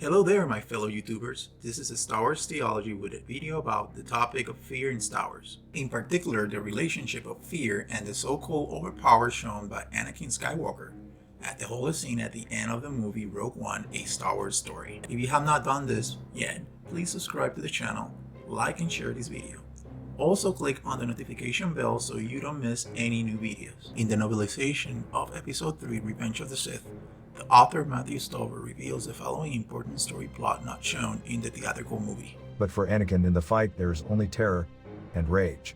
Hello there, my fellow YouTubers. This is a Star Wars Theology with a video about the topic of fear in Star Wars. In particular, the relationship of fear and the so-called overpower shown by Anakin Skywalker at the whole scene at the end of the movie Rogue One, a Star Wars story. If you have not done this yet, please subscribe to the channel, like and share this video. Also click on the notification bell so you don't miss any new videos. In the novelization of Episode 3 Revenge of the Sith, the author Matthew Stover reveals the following important story plot not shown in the theatrical movie. But for Anakin in the fight there is only terror and rage.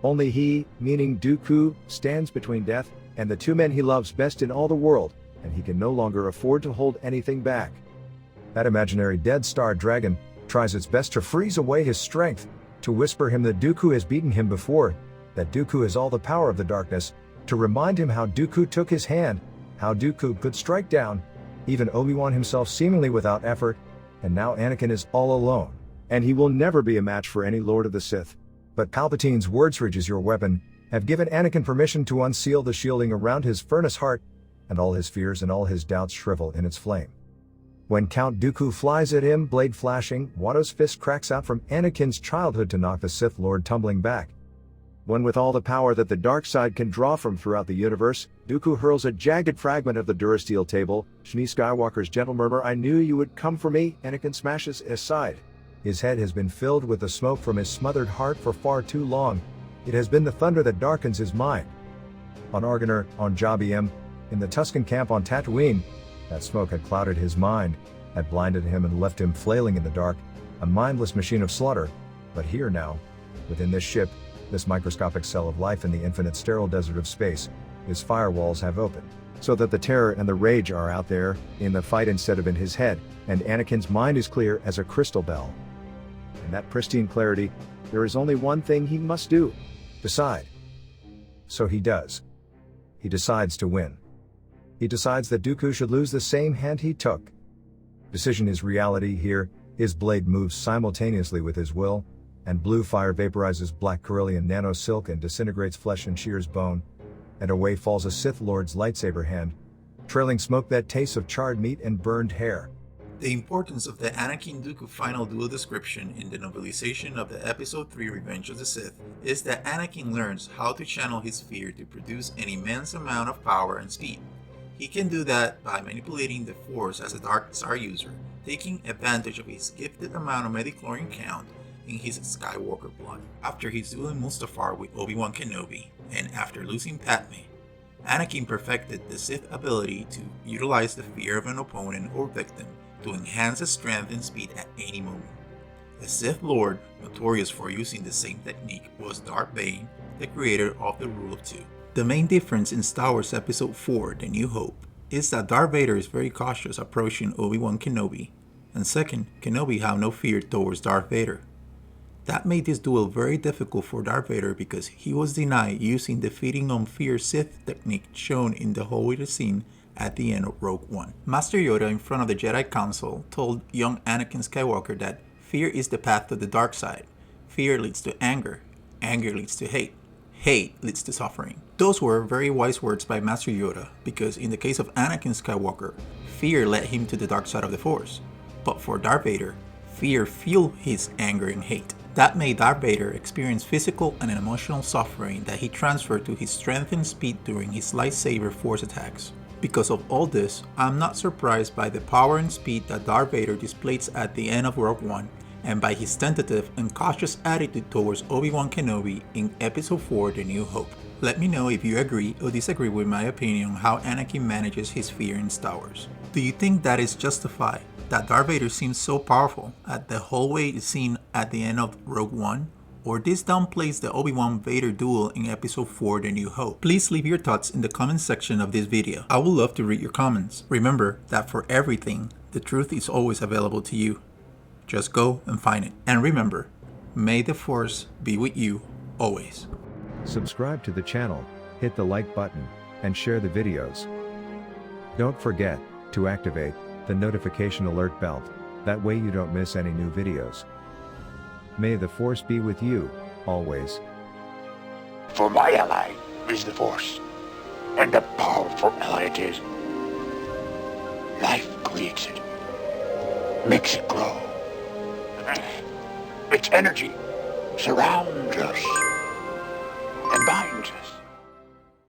Only he, meaning Dooku, stands between death and the two men he loves best in all the world, and he can no longer afford to hold anything back. That imaginary Dead Star Dragon tries its best to freeze away his strength, to whisper him that Dooku has beaten him before, that Dooku has all the power of the darkness, to remind him how Dooku took his hand, how Dooku could strike down even Obi-Wan himself seemingly without effort, and now Anakin is all alone, and he will never be a match for any Lord of the Sith. But Palpatine's words, "Rage is your weapon," have given Anakin permission to unseal the shielding around his furnace heart, and all his fears and all his doubts shrivel in its flame. When Count Dooku flies at him, blade flashing, Watto's fist cracks out from Anakin's childhood to knock the Sith Lord tumbling back. When with all the power that the dark side can draw from throughout the universe, Dooku hurls a jagged fragment of the Durasteel table, Shmi Skywalker's gentle murmur, "I knew you would come for me," Anakin smashes it aside. His head has been filled with the smoke from his smothered heart for far too long. It has been the thunder that darkens his mind. On Argoner, on Jabim, in the Tusken camp on Tatooine, that smoke had clouded his mind, had blinded him and left him flailing in the dark, a mindless machine of slaughter. But here now, within this ship, this microscopic cell of life in the infinite sterile desert of space, his firewalls have opened, so that the terror and the rage are out there, in the fight instead of in his head, and Anakin's mind is clear as a crystal bell. In that pristine clarity, there is only one thing he must do: decide. So he does. He decides to win. He decides that Dooku should lose the same hand he took. Decision is reality here. His blade moves simultaneously with his will, and blue fire vaporizes black Corellian nano silk and disintegrates flesh and shears bone, and away falls a Sith Lord's lightsaber hand, trailing smoke that tastes of charred meat and burned hair. The importance of the Anakin-Dooku final duel description in the novelization of the Episode 3 Revenge of the Sith is that Anakin learns how to channel his fear to produce an immense amount of power and speed. He can do that by manipulating the Force as a Dark Star user, taking advantage of his gifted amount of midichlorian count in his Skywalker blood. After his duel in Mustafar with Obi-Wan Kenobi, and after losing Padme, Anakin perfected the Sith ability to utilize the fear of an opponent or victim to enhance his strength and speed at any moment. The Sith Lord, notorious for using the same technique, was Darth Vader, the creator of the Rule of Two. The main difference in Star Wars Episode 4, The New Hope, is that Darth Vader is very cautious approaching Obi-Wan Kenobi, and second, Kenobi have no fear towards Darth Vader. That made this duel very difficult for Darth Vader because he was denied using the feeding on fear Sith technique shown in the holy scene at the end of Rogue One. Master Yoda, in front of the Jedi Council, told young Anakin Skywalker that fear is the path to the dark side. Fear leads to anger. Anger leads to hate. Hate leads to suffering. Those were very wise words by Master Yoda because in the case of Anakin Skywalker, fear led him to the dark side of the Force. But for Darth Vader, fear fueled his anger and hate. That made Darth Vader experience physical and emotional suffering that he transferred to his strength and speed during his lightsaber force attacks. Because of all this, I'm not surprised by the power and speed that Darth Vader displays at the end of Rogue One, and by his tentative and cautious attitude towards Obi-Wan Kenobi in Episode 4 The New Hope. Let me know if you agree or disagree with my opinion on how Anakin manages his fear in Star Wars. Do you think that is justified? That Darth Vader seems so powerful at the hallway scene at the end of Rogue One? Or this downplays the Obi-Wan Vader duel in Episode 4 The New Hope? Please leave your thoughts in the comment section of this video. I would love to read your comments. Remember that for everything, the truth is always available to you. Just go and find it. And remember, may the Force be with you always. Subscribe to the channel, hit the like button, and share the videos. Don't forget to activate the notification alert bell. That way you don't miss any new videos. May the Force be with you, always. For my ally is the Force, and a powerful ally it is. Life creates it. makes it grow. Its energy surrounds us and binds us.